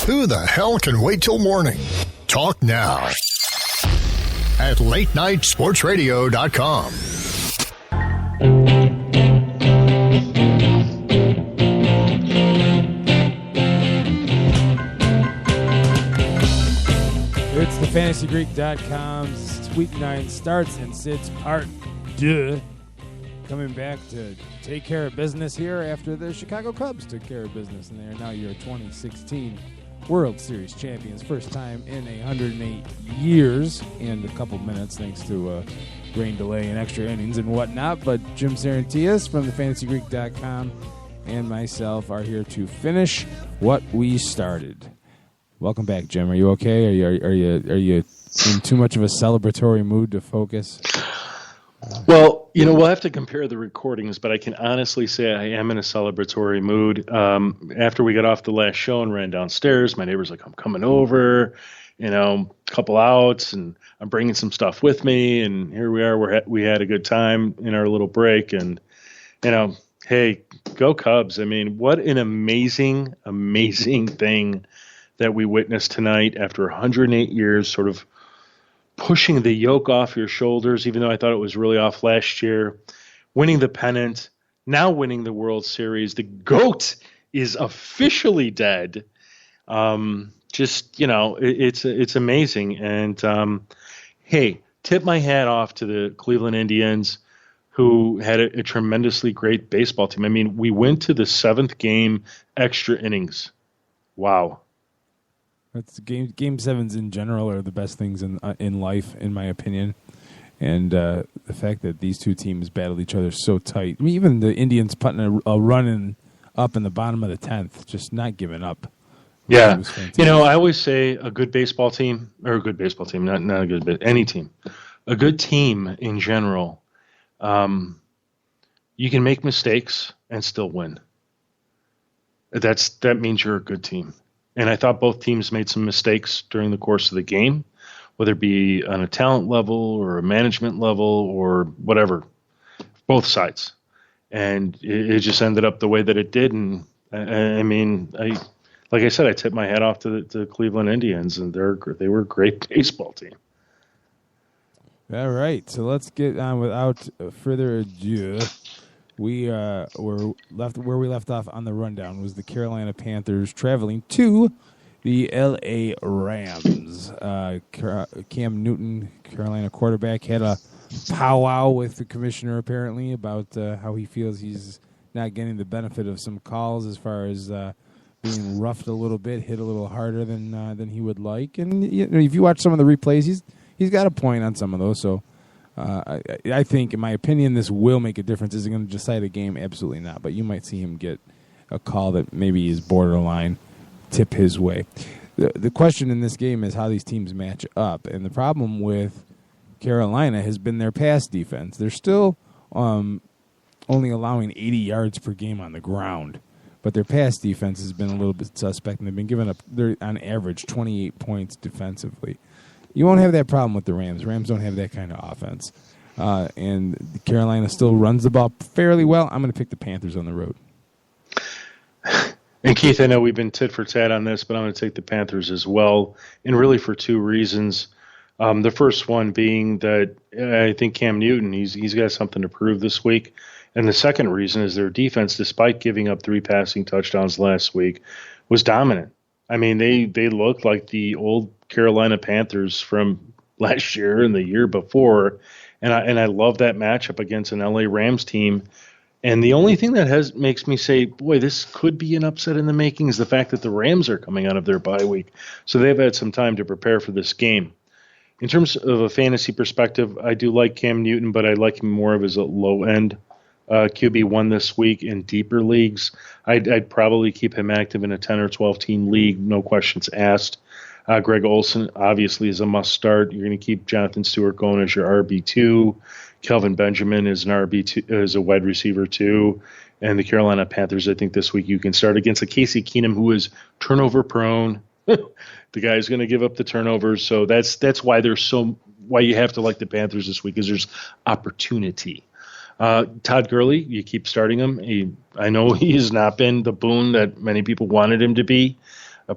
Who the hell can wait till morning? Talk now at latenightsportsradio.com. It's the fantasygreek.com's Week 9 starts and sits part 2. Coming back to take care of business here after the Chicago Cubs took care of business, and they are now your 2016 World Series champions. First time in 108 years and a couple minutes, thanks to rain delay and extra innings and whatnot. But Jim Sarantias from the fantasygreek.com and myself are here to finish what we started. Welcome back, Jim. Are you okay? Are you in too much of a celebratory mood to focus? Well, we'll have to compare the recordings, but I can honestly say I am in a celebratory mood. After we got off the last show and ran downstairs, my neighbor's like, I'm coming over, couple outs, and I'm bringing some stuff with me. And here we are. We had a good time in our little break. And, hey, go Cubs. I mean, what an amazing, amazing thing that we witnessed tonight after 108 years, sort of pushing the yoke off your shoulders, even though I thought it was really off last year, winning the pennant, now winning the World Series. The GOAT is officially dead. It's amazing. And, hey, tip my hat off to the Cleveland Indians, who had a tremendously great baseball team. I mean, we went to the 7th game, extra innings. Wow. That's game sevens in general are the best things in life, in my opinion, and the fact that these two teams battled each other so tight. I mean, even the Indians putting a run up in the bottom of the 10th, just not giving up. Yeah, I always say a good baseball team, or a good baseball team, not a good bit, any team, a good team in general. You can make mistakes and still win. That means you're a good team. And I thought both teams made some mistakes during the course of the game, whether it be on a talent level or a management level or whatever, both sides. And it just ended up the way that it did. And like I said, I tip my hat off to the Cleveland Indians, and they were a great baseball team. All right, so let's get on without further ado. We were left where we left off on the rundown was the Carolina Panthers traveling to the L.A. Rams. Cam Newton, Carolina quarterback, had a powwow with the commissioner apparently about how he feels he's not getting the benefit of some calls as far as being roughed a little bit, hit a little harder than he would like. And if you watch some of the replays, he's got a point on some of those. So. I think, in my opinion, this will make a difference. Is it going to decide a game? Absolutely not. But you might see him get a call that maybe is borderline, tip his way. The question in this game is how these teams match up. And the problem with Carolina has been their pass defense. They're still only allowing 80 yards per game on the ground. But their pass defense has been a little bit suspect, and they've been giving up, on average, 28 points defensively. You won't have that problem with the Rams. Rams don't have that kind of offense. And Carolina still runs the ball fairly well. I'm going to pick the Panthers on the road. And Keith, I know we've been tit for tat on this, but I'm going to take the Panthers as well, and really for two reasons. The first one being that I think Cam Newton, he's got something to prove this week. And the second reason is their defense, despite giving up 3 passing touchdowns last week, was dominant. I mean, they looked like the old Carolina Panthers from last year and the year before, and I love that matchup against an LA Rams team. And the only thing that makes me say, boy, this could be an upset in the making is the fact that the Rams are coming out of their bye week, so they've had some time to prepare for this game. In terms of a fantasy perspective, I do like Cam Newton, but I like him more of as a low-end QB1 this week in deeper leagues. I'd probably keep him active in a 10 or 12 team league, no questions asked. Greg Olsen obviously is a must start. You're going to keep Jonathan Stewart going as your RB2. Kelvin Benjamin is an RB2 as a wide receiver too. And the Carolina Panthers, I think this week you can start against a Casey Keenum who is turnover prone. The guy's going to give up the turnovers, so that's why why you have to like the Panthers this week, is there's opportunity. Todd Gurley, you keep starting him. I know he has not been the boon that many people wanted him to be.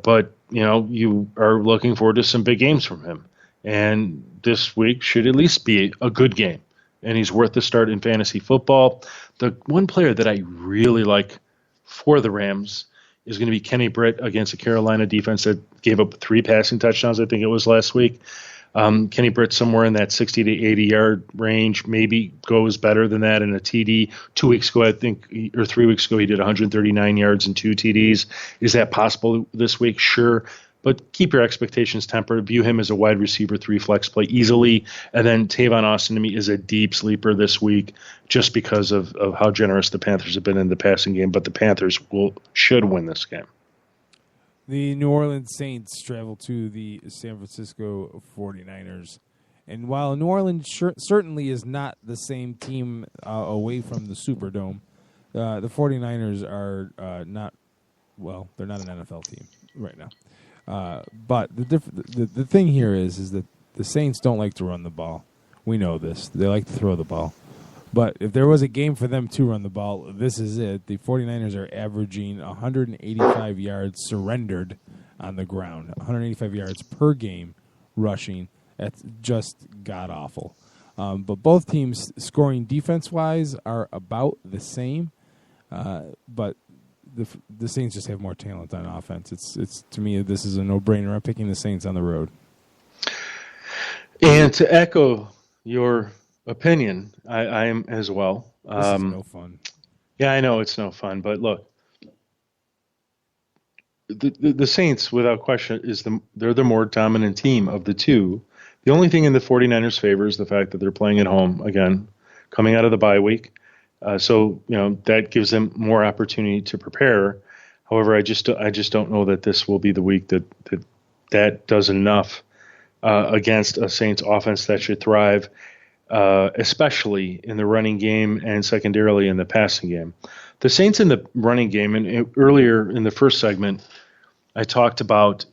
but you are looking forward to some big games from him. And this week should at least be a good game. And he's worth the start in fantasy football. The one player that I really like for the Rams is going to be Kenny Britt against a Carolina defense that gave up 3 passing touchdowns, I think it was last week. Kenny Britt somewhere in that 60 to 80-yard range, maybe goes better than that in a TD. 2 weeks ago, I think, or 3 weeks ago, he did 139 yards and 2 TDs. Is that possible this week? Sure. But keep your expectations tempered. View him as a wide receiver 3 flex play easily. And then Tavon Austin to me is a deep sleeper this week just because of how generous the Panthers have been in the passing game. But the Panthers should win this game. The New Orleans Saints travel to the San Francisco 49ers. And while New Orleans certainly is not the same team away from the Superdome, the 49ers are not, well, they're not an NFL team right now. But the thing here is that the Saints don't like to run the ball. We know this. They like to throw the ball. But if there was a game for them to run the ball, this is it. The 49ers are averaging 185 yards surrendered on the ground, 185 yards per game rushing. That's just god-awful. But both teams scoring defense-wise are about the same. But the Saints just have more talent on offense. It's to me, this is a no-brainer. I'm picking the Saints on the road. And to echo your opinion, I am as well. This is no fun. Yeah, I know it's no fun, but look, the Saints, without question, they're the more dominant team of the two. The only thing in the 49ers' favor is the fact that they're playing at home again, coming out of the bye week. So that gives them more opportunity to prepare. However, I just don't know that this will be the week that does enough against a Saints offense that should thrive, especially in the running game and secondarily in the passing game. The Saints in the running game, and earlier in the first segment, I talked about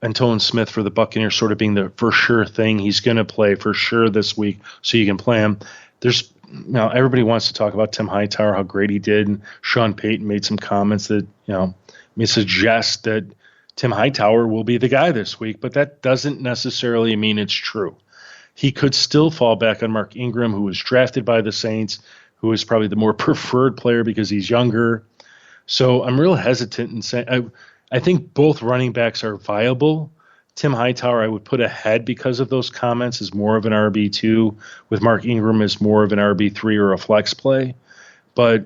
Antoine Smith for the Buccaneers sort of being the for sure thing. He's going to play for sure this week, so you can play him. Now everybody wants to talk about Tim Hightower, how great he did, and Sean Payton made some comments that may suggest that Tim Hightower will be the guy this week, but that doesn't necessarily mean it's true. He could still fall back on Mark Ingram, who was drafted by the Saints, who is probably the more preferred player because he's younger. So I'm real hesitant in saying I think both running backs are viable. Tim Hightower I would put ahead because of those comments as more of an RB2, with Mark Ingram as more of an RB3 or a flex play. But,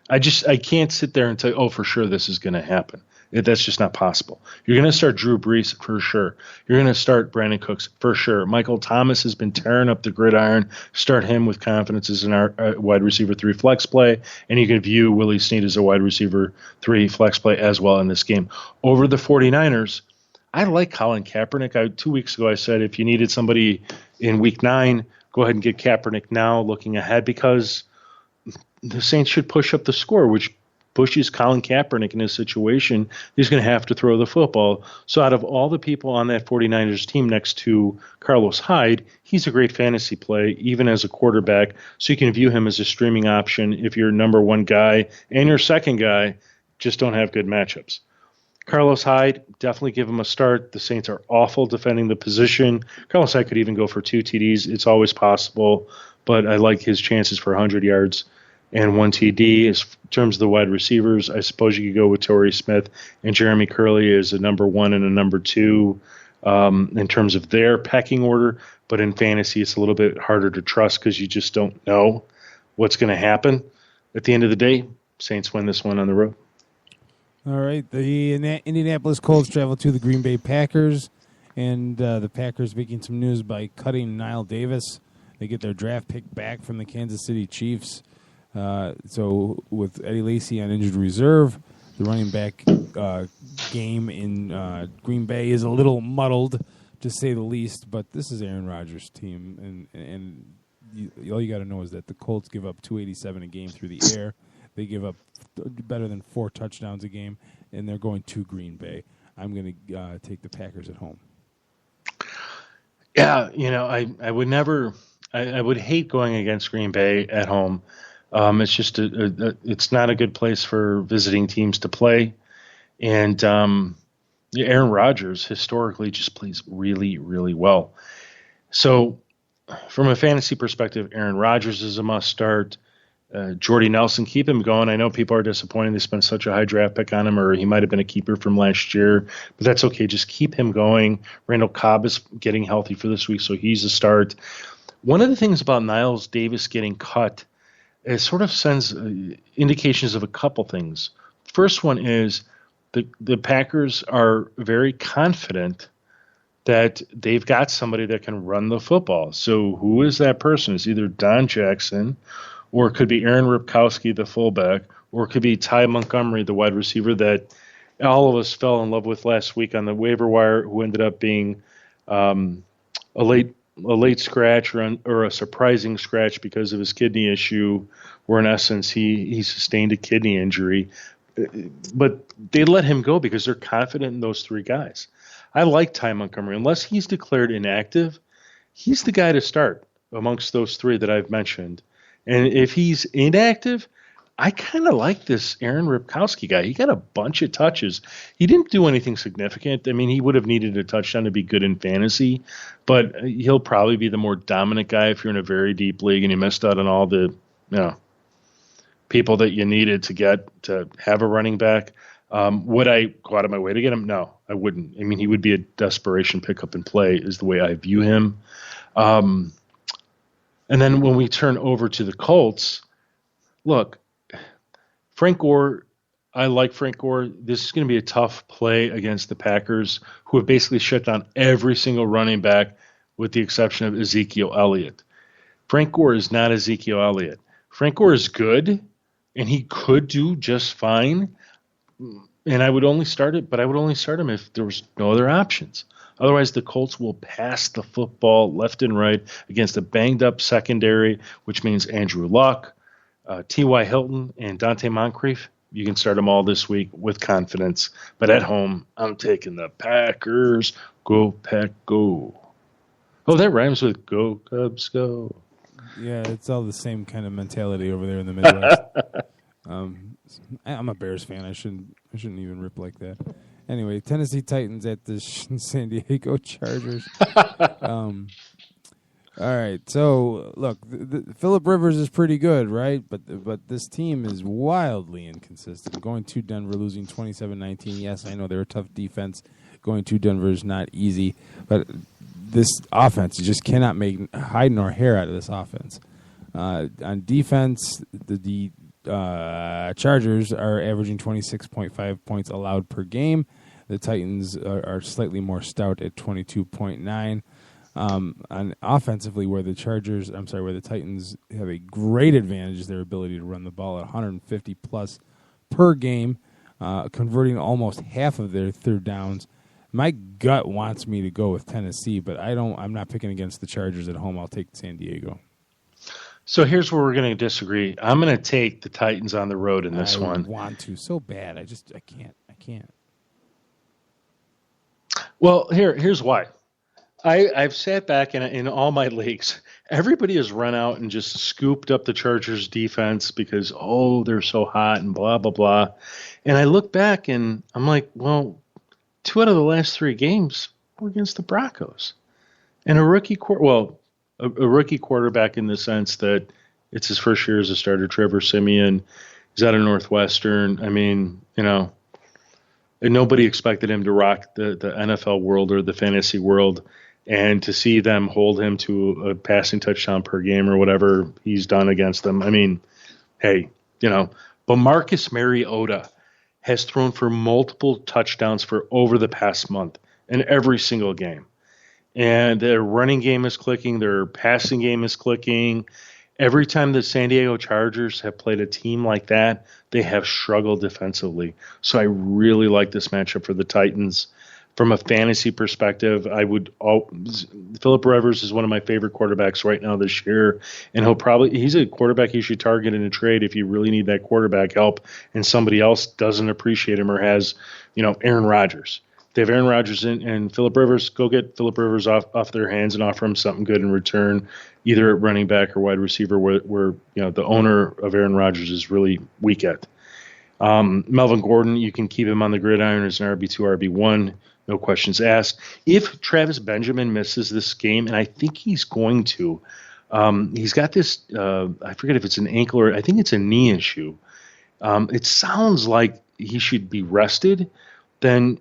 I can't sit there and say, oh, for sure this is going to happen. That's just not possible. You're going to start Drew Brees for sure. You're going to start Brandon Cooks for sure. Michael Thomas has been tearing up the gridiron. Start him with confidence as a wide receiver 3 flex play, and you can view Willie Snead as a wide receiver 3 flex play as well in this game. Over the 49ers, I like Colin Kaepernick. 2 weeks ago I said if you needed somebody in week 9, go ahead and get Kaepernick now looking ahead, because the Saints should push up the score, which pushes Colin Kaepernick in his situation. He's going to have to throw the football. So out of all the people on that 49ers team next to Carlos Hyde, he's a great fantasy play, even as a quarterback. So you can view him as a streaming option if your number one guy and your second guy just don't have good matchups. Carlos Hyde, definitely give him a start. The Saints are awful defending the position. Carlos Hyde could even go for 2 TDs. It's always possible, but I like his chances for 100 yards and 1 TD. In terms of the wide receivers, I suppose you could go with Torrey Smith and Jeremy Curley as a number 1 and a number 2 in terms of their pecking order. But in fantasy, it's a little bit harder to trust because you just don't know what's going to happen. At the end of the day, Saints win this one on the road. All right. The Indianapolis Colts travel to the Green Bay Packers, and the Packers making some news by cutting Nile Davis. They get their draft pick back from the Kansas City Chiefs. So with Eddie Lacy on injured reserve, the running back game in Green Bay is a little muddled, to say the least. But this is Aaron Rodgers' team, and all you got to know is that the Colts give up 287 a game through the air. They give up better than 4 touchdowns a game, and they're going to Green Bay. I'm going to take the Packers at home. Yeah, I would never. I would hate going against Green Bay at home. It's just it's not a good place for visiting teams to play. And Aaron Rodgers historically just plays really, really well. So from a fantasy perspective, Aaron Rodgers is a must start. Jordy Nelson, keep him going. I know people are disappointed they spent such a high draft pick on him, or he might have been a keeper from last year, but that's okay. Just keep him going. Randall Cobb is getting healthy for this week, so he's a start. One of the things about Niles Davis getting cut, it sort of sends indications of a couple things. First one is the Packers are very confident that they've got somebody that can run the football. So who is that person? It's either Don Jackson, or it could be Aaron Ripkowski, the fullback, or it could be Ty Montgomery, the wide receiver that all of us fell in love with last week on the waiver wire, who ended up being a late scratch or a surprising scratch because of his kidney issue, where in essence he sustained a kidney injury. But they let him go because they're confident in those three guys. I like Ty Montgomery. Unless he's declared inactive, he's the guy to start amongst those three that I've mentioned. And if he's inactive, I kind of like this Aaron Ripkowski guy. He got a bunch of touches. He didn't do anything significant. I mean, he would have needed a touchdown to be good in fantasy, but he'll probably be the more dominant guy if you're in a very deep league and you missed out on all the people that you needed to get to have a running back. Would I go out of my way to get him? No, I wouldn't. I mean, he would be a desperation pickup and play is the way I view him. And then when we turn over to the Colts, look, Frank Gore, I like Frank Gore. This is going to be a tough play against the Packers, who have basically shut down every single running back with the exception of Ezekiel Elliott. Frank Gore is not Ezekiel Elliott. Frank Gore is good, and he could do just fine. And I would only start it, but I would only start him if there was no other options. Otherwise, the Colts will pass the football left and right against a banged-up secondary, which means Andrew Luck, T.Y. Hilton, and Dante Moncrief. You can start them all this week with confidence. But at home, I'm taking the Packers. Go, Pack, go. Oh, that rhymes with Go, Cubs, go. Yeah, it's all the same kind of mentality over there in the Midwest. I'm a Bears fan. I shouldn't even rip like that. Anyway, Tennessee Titans at the San Diego Chargers. All right, so look, Phillip Rivers is pretty good, right? But this team is wildly inconsistent. Going to Denver, losing 27-19. Yes, I know they're a tough defense. Going to Denver is not easy, but this offense, you just cannot make hide nor hair out of this offense. On defense, the Chargers are averaging 26.5 points allowed per game. The Titans are slightly more stout at 22.9. On offensively, where the Titans have a great advantage is their ability to run the ball at 150 plus per game, converting almost half of their third downs. My gut wants me to go with Tennessee, but I'm not picking against the Chargers at home. I'll take San Diego. So here's where we're going to disagree. I'm going to take the Titans on the road in this one. I want to so bad. I can't. Well, here's why. I've sat back in all my leagues. Everybody has run out and just scooped up the Chargers defense because, they're so hot and blah, blah, blah. And I look back and I'm like, well, 2 out of the last 3 games were against the Broncos. And a rookie quarterback in the sense that it's his first year as a starter, Trevor Siemian. He's out of Northwestern. I mean, and nobody expected him to rock the NFL world or the fantasy world. And to see them hold him to a passing touchdown per game or whatever he's done against them. I mean, hey, but Marcus Mariota has thrown for multiple touchdowns for over the past month in every single game. And their running game is clicking. Their passing game is clicking. Every time the San Diego Chargers have played a team like that, they have struggled defensively. So I really like this matchup for the Titans. From a fantasy perspective, Phillip Rivers is one of my favorite quarterbacks right now this year, and he's a quarterback you should target in a trade if you really need that quarterback help and somebody else doesn't appreciate him or has, Aaron Rodgers. They have Aaron Rodgers and Phillip Rivers. Go get Phillip Rivers off their hands and offer him something good in return, either at running back or wide receiver, where the owner of Aaron Rodgers is really weak at. Melvin Gordon, you can keep him on the gridiron as an RB2, RB1, no questions asked. If Travis Benjamin misses this game, and I think he's going to, he's got this, I forget if it's an ankle or I think it's a knee issue. It sounds like he should be rested. Then,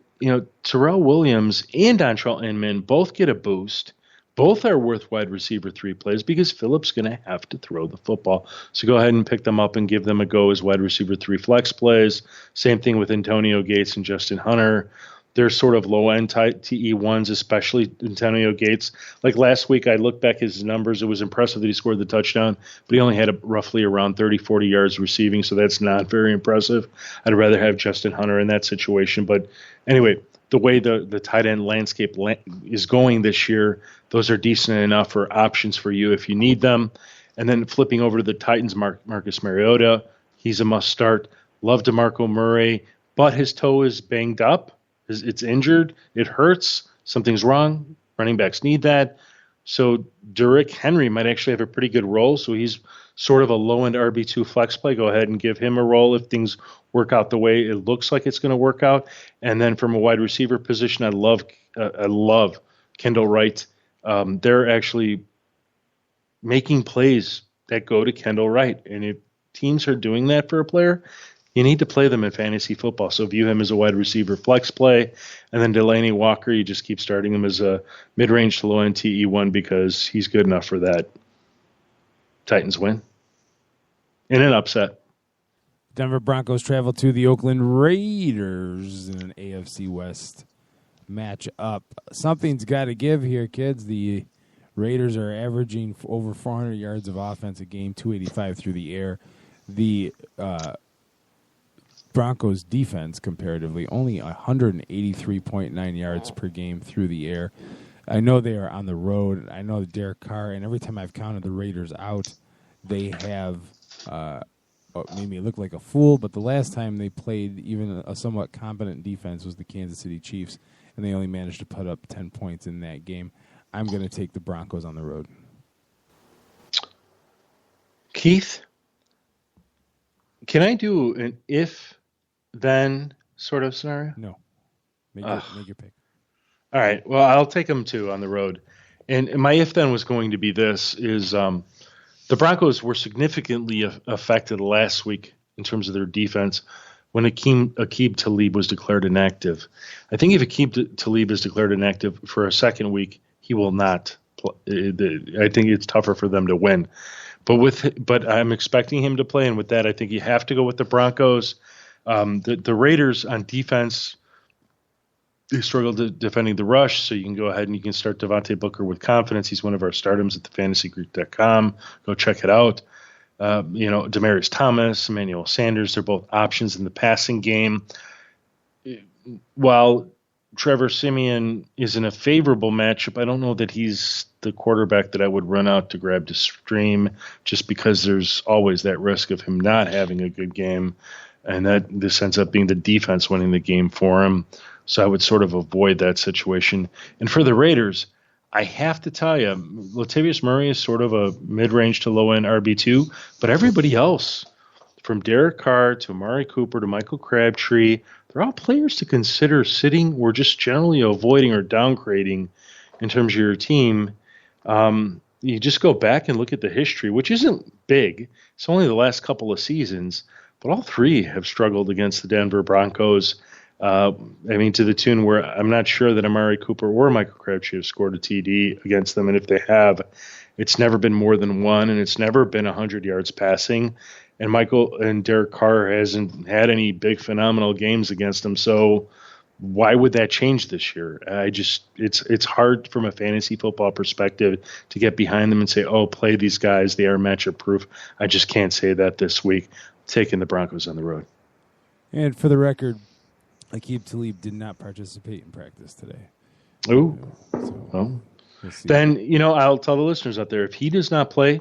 Terrell Williams and Dontrell Inman both get a boost. Both are worth wide receiver 3 plays because Phillips going to have to throw the football. So go ahead and pick them up and give them a go as wide receiver 3 flex plays. Same thing with Antonio Gates and Justin Hunter. They're sort of low-end TE1s, especially Antonio Gates. Like last week, I looked back his numbers. It was impressive that he scored the touchdown, but he only had roughly around 30, 40 yards receiving, so that's not very impressive. I'd rather have Justin Hunter in that situation. But anyway, the way the tight end landscape is going this year, those are decent enough for options for you if you need them. And then flipping over to the Titans, Marcus Mariota, he's a must-start. Love DeMarco Murray, but his toe is banged up. It's injured. It hurts. Something's wrong. Running backs need that. So Derrick Henry might actually have a pretty good role. So he's sort of a low-end RB2 flex play. Go ahead and give him a role if things work out the way it looks like it's going to work out. And then from a wide receiver position, I love Kendall Wright. They're actually making plays that go to Kendall Wright. And if teams are doing that for a player, you need to play them in fantasy football. So view him as a wide receiver flex play. And then Delaney Walker, you just keep starting him as a mid-range to low-end TE1 because he's good enough for that. Titans win. In an upset. Denver Broncos travel to the Oakland Raiders in an AFC West matchup. Something's got to give here, kids. The Raiders are averaging over 400 yards of offense a game, 285 through the air. The Broncos defense, comparatively, only 183.9 yards per game through the air. I know they are on the road. I know Derek Carr, and every time I've counted the Raiders out, they have made me look like a fool. But the last time they played even a somewhat competent defense was the Kansas City Chiefs, and they only managed to put up 10 points in that game. I'm going to take the Broncos on the road. Keith, can I do an if-then sort of scenario? No. Make your pick. All right. Well, I'll take them too on the road. And my if-then was going to be this, is the Broncos were significantly affected last week in terms of their defense when Aqib Talib was declared inactive. I think if Aqib Talib is declared inactive for a second week, he will not play. I think it's tougher for them to win. But I'm expecting him to play, and with that, I think you have to go with the Broncos. The Raiders on defense, they struggled defending the rush, so you can go ahead and you can start Devontae Booker with confidence. He's one of our stardoms at thefantasygreek.com. Go check it out. Demaryius Thomas, Emmanuel Sanders, they're both options in the passing game. While Trevor Siemian is in a favorable matchup, I don't know that he's the quarterback that I would run out to grab to stream, just because there's always that risk of him not having a good game, and that this ends up being the defense winning the game for him. So I would sort of avoid that situation. And for the Raiders, I have to tell you, Latavius Murray is sort of a mid-range to low-end RB2, but everybody else, from Derek Carr to Amari Cooper to Michael Crabtree, they're all players to consider sitting or just generally avoiding or downgrading in terms of your team. You just go back and look at the history, which isn't big. It's only the last couple of seasons, but all three have struggled against the Denver Broncos. To the tune where I'm not sure that Amari Cooper or Michael Crabtree have scored a TD against them. And if they have, it's never been more than one, and it's never been 100 yards passing. And Michael and Derek Carr hasn't had any big phenomenal games against them. So why would that change this year? It's hard from a fantasy football perspective to get behind them and say, oh, play these guys. They are matchup proof. I just can't say that this week. Taking the Broncos on the road. And for the record, Aqib Talib did not participate in practice today. Oh, we'll then, I'll tell the listeners out there, if he does not play,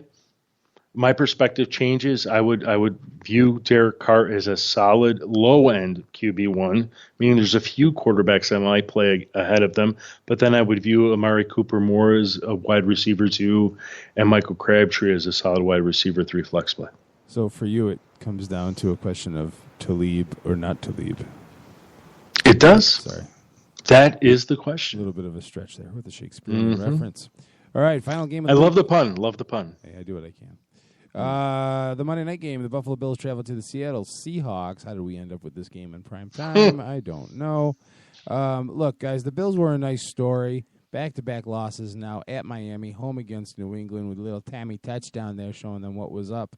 my perspective changes. I would view Derek Carr as a solid low-end QB1, meaning there's a few quarterbacks I might play ahead of them, but then I would view Amari Cooper more as a wide receiver 2 and Michael Crabtree as a solid wide receiver 3 flex play. So for you, comes down to a question of Talib or not Talib. It does. Sorry. That is the A question. little bit of a stretch there with the Shakespearean reference. All right, final game of I the love the pun. Love the pun. Hey, I do what I can. The Monday night game, the Buffalo Bills travel to the Seattle Seahawks. How did we end up with this game in prime time? I don't know. Look, guys, the Bills were a nice story. Back-to-back losses now at Miami, home against New England with a little Tammy touchdown there showing them what was up.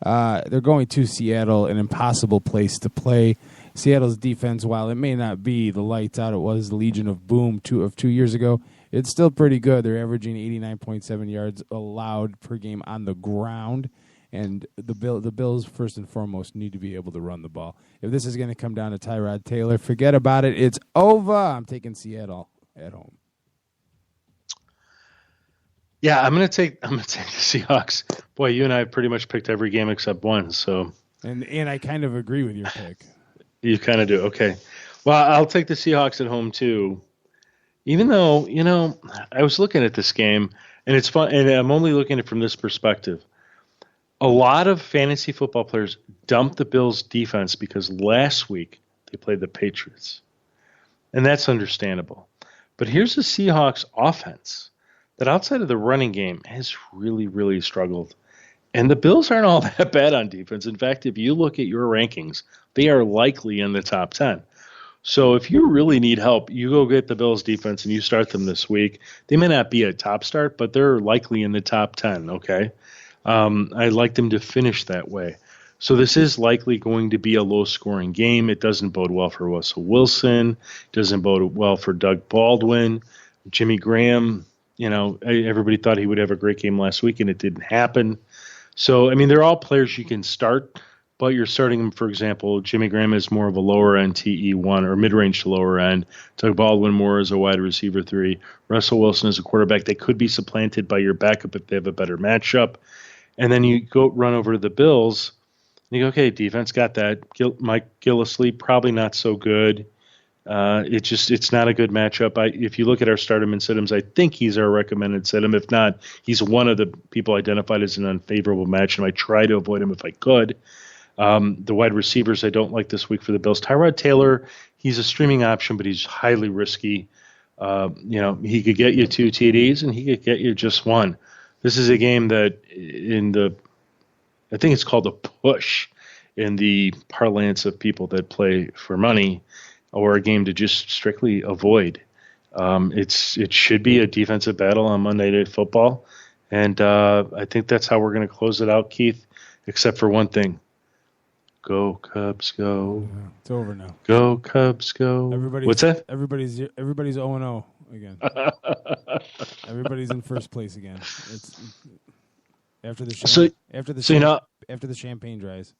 They're going to Seattle, an impossible place to play. Seattle's defense, while it may not be the lights out it was the Legion of Boom 2 years ago, it's still pretty good. They're averaging 89.7 yards allowed per game on the ground. And the Bills, first and foremost, need to be able to run the ball. If this is going to come down to Tyrod Taylor, forget about it. It's over. I'm taking Seattle at home. Yeah, I'm gonna take the Seahawks. Boy, you and I pretty much picked every game except one, so And I kind of agree with your pick. you kind of do. Okay. Well, I'll take the Seahawks at home too. Even though, I was looking at this game and it's fun, and I'm only looking at it from this perspective. A lot of fantasy football players dumped the Bills defense because last week they played the Patriots. And that's understandable. But here's the Seahawks offense that outside of the running game has really, really struggled. And the Bills aren't all that bad on defense. In fact, if you look at your rankings, they are likely in the top 10. So if you really need help, you go get the Bills defense and you start them this week. They may not be a top start, but they're likely in the top 10, okay? I'd like them to finish that way. So this is likely going to be a low-scoring game. It doesn't bode well for Russell Wilson. It doesn't bode well for Doug Baldwin. Jimmy Graham, everybody thought he would have a great game last week, and it didn't happen. So, they're all players you can start, but you're starting them, for example, Jimmy Graham is more of a lower-end TE1 or mid-range to lower-end. Doug Baldwin more as a wide receiver 3. Russell Wilson is a quarterback. They could be supplanted by your backup if they have a better matchup. And then you go run over to the Bills, and you go, okay, defense got that. Mike Gillislee, probably not so good. It's not a good matchup. If you look at our stardom and sit-ems, I think he's our recommended sit-em. If not, he's one of the people identified as an unfavorable matchup. I try to avoid him if I could. The wide receivers I don't like this week for the Bills. Tyrod Taylor, he's a streaming option, but he's highly risky. He could get you 2 TDs and he could get you just 1. This is a game that I think it's called a push in the parlance of people that play for money, or a game to just strictly avoid. It should be a defensive battle on Monday Night Football, and I think that's how we're going to close it out, Keith, except for one thing. Go, Cubs, go. Yeah, it's over now. Go, Cubs, go. What's that? Everybody's 0-0 again. Everybody's in first place again. It's after the champagne dries.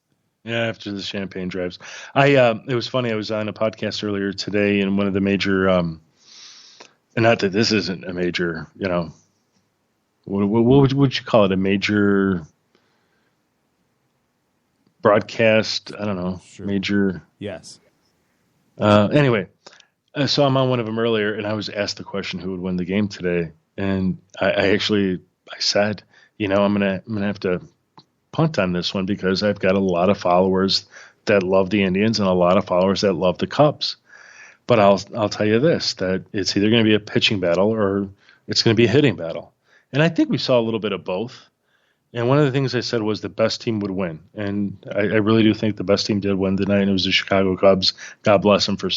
Yeah, after the champagne drives. It was funny. I was on a podcast earlier today, and one of the major, and not that this isn't a major, what would you call it? A major broadcast? I don't know. Sure. Major. Yes. Anyway, so I'm on one of them earlier, and I was asked the question who would win the game today, and I said, I'm gonna have to punt on this one because I've got a lot of followers that love the Indians and a lot of followers that love the Cubs. But I'll tell you this, that it's either going to be a pitching battle or it's going to be a hitting battle. And I think we saw a little bit of both. And one of the things I said was the best team would win. And I really do think the best team did win tonight, and it was the Chicago Cubs. God bless them for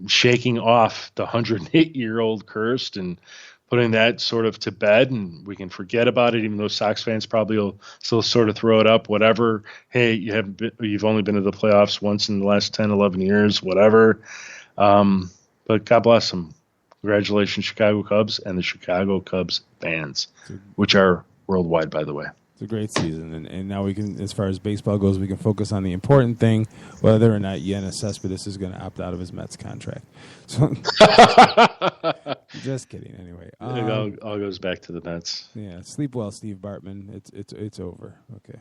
shaking off the 108-year-old curse and putting that sort of to bed, and we can forget about it, even though Sox fans probably will still sort of throw it up, whatever. Hey, you've only been to the playoffs once in the last 10, 11 years, whatever. But God bless them. Congratulations, Chicago Cubs and the Chicago Cubs fans, which are worldwide, by the way. It's a great season, and now we can, as far as baseball goes, we can focus on the important thing, whether or not Yoenis Cespedes is going to opt out of his Mets contract. So, just kidding. Anyway, it all goes back to the Mets. Yeah, sleep well, Steve Bartman. It's over. Okay,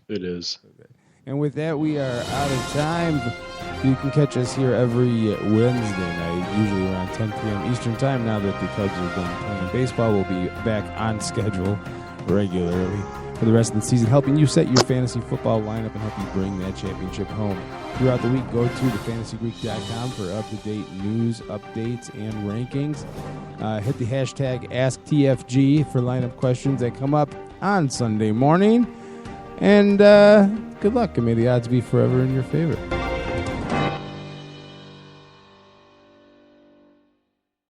it is. Okay. And with that, we are out of time. You can catch us here every Wednesday night, usually around 10 p.m. Eastern time. Now that the Cubs are done playing baseball, we'll be back on schedule regularly. for the rest of the season, helping you set your fantasy football lineup and help you bring that championship home. Throughout the week, go to thefantasygreek.com for up-to-date news, updates, and rankings. Hit the hashtag AskTFG for lineup questions that come up on Sunday morning. And good luck, and may the odds be forever in your favor.